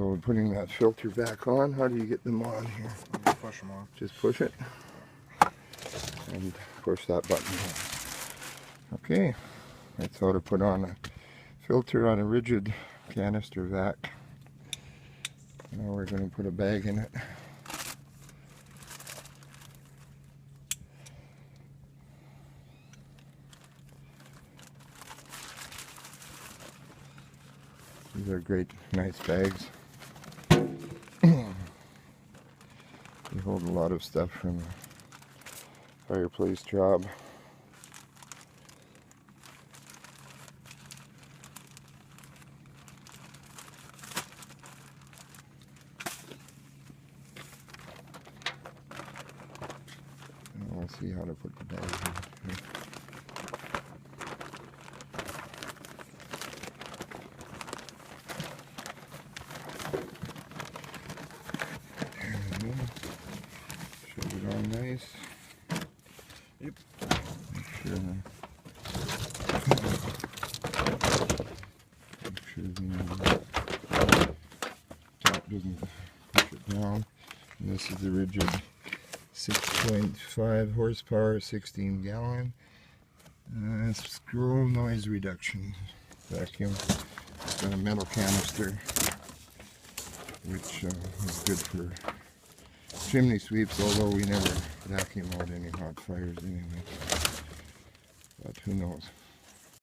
So we're putting that filter back on. How do you get them on here? Push them on. Just push it and push that button. Okay, that's how to put on a filter on a Ridgid canister vac. Now we're going to put a bag in it. These are great, nice bags. They hold a lot of stuff from the fireplace job. And we'll see how to put the bag in. Nice. Yep. Make sure the top doesn't push it down. And this is the Ridgid 6.5 horsepower, 16 gallon scroll noise reduction vacuum. It's got a metal canister, which is good for chimney sweeps, although we never vacuum out any hot fires anyway. But who knows?